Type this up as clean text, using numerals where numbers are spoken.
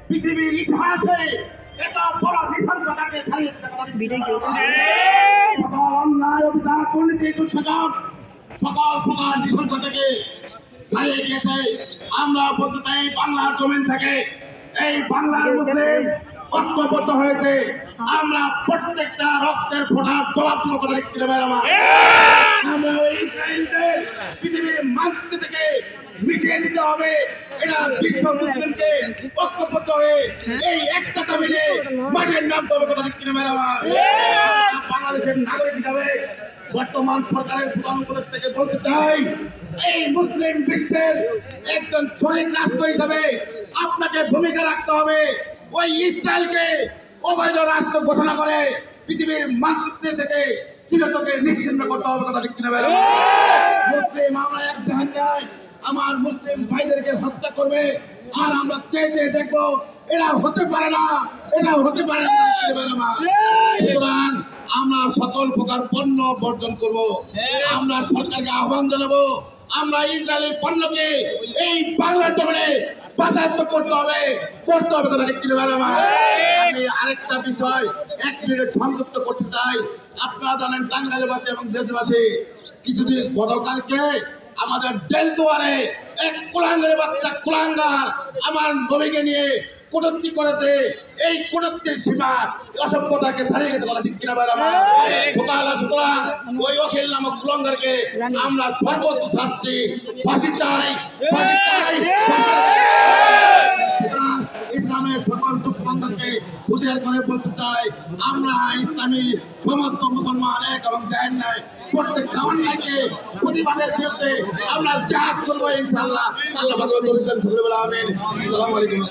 পৃথিবীর ইতিহাসে এটা বড় নিঃসঙ্গতাকে ছাড়িয়ে সকল অন্যায় অভিযান দুর্নীতি দুঃশাসন সকল প্রকার নিঃসঙ্গতাকে ছাড়িয়ে গিয়েছে। আমরা বলতে চাই বাংলার জমিন থেকে এই বাংলার মধ্যে ঐক্যবদ্ধ হয়েছে। আমরা প্রত্যেকটা রক্তের ফোঁটার জবাব দেবো কথা লিখতে হবে। আমরা ওই ইসরায়েলদের পৃথিবীর মানচিত্র থেকে মিশিয়ে দিতে হবে। এটা বিশ্ব মুসলিমকে ঐক্যবদ্ধ হয়ে এই একটা মিলে মাঠের নাম হবে কথা লিখতে হবে। বাংলাদেশের নাগরিক হিসাবে বর্তমান সরকারের প্রধান উপদেষ্টা থেকে বলতে চাই, এই মুসলিম বিশ্বের একজন শরীর রাষ্ট্র হিসাবে আপনাকে ভূমিকা রাখতে হবে। ওই ইসরায়েলকে অবৈধ রাষ্ট্র ঘোষণা করে পৃথিবীর মানচিত্র থেকে চিরতকে নিশ্চিন্ন করতে হবে কথা লিখতে হবে। মুসলিম আমরা এক ধ্যান নাই আমার মুসলিম ভাইদেরকে হত্যা করবে আর আমরা চেয়ে দেখবো এরা হতে পারে না, এটা হতে পারে না। সুতরাং আমরা সকল প্রকার পণ্য বর্জন করব। আমরা সরকারকে আহ্বান জানাবো, আমরা ইসরায়েলের পণ্যকে এই বাংলার জমিনে বাধাগ্রস্ত করতে হবে কথা লিখতে হবে। আমি আরেকটা বিষয় এক মিনিট সংযুক্ত করতে চাই। আপনারা জানেন টাঙ্গাইলবাসী এবং দেশবাসী কিছুদিন গতকালকে আমাদের দেলদুয়ারে এক কুলাঙ্গারের বাচ্চা কুলাঙ্গার আমার নবীকে নিয়ে কটূক্তি করেছে। এই কটূক্তির সীমা অসভ্যতাকে ছাড়িয়ে গেছে কথা ঠিক কিনা ভাই আমার। সুতরাং ওই অখিল নামক কুলাঙ্গারকে আমরা সর্বোচ্চ শাস্তি ফাঁসি চাই, ফাঁসি চাই। ইসলামের সকল দুঃখকে উজাড় করে বলতে চাই, আমরা ইসলামী সমস্ত মুসলমান এক এবং ধ্যান নাই প্রত্যেকটা অন্যায়কে প্রতিবাদের বিরুদ্ধে আমরা জাহাজ করবো ইনশাআল্লাহ। আল্লাহ আমিন। আসসালামু আলাইকুম।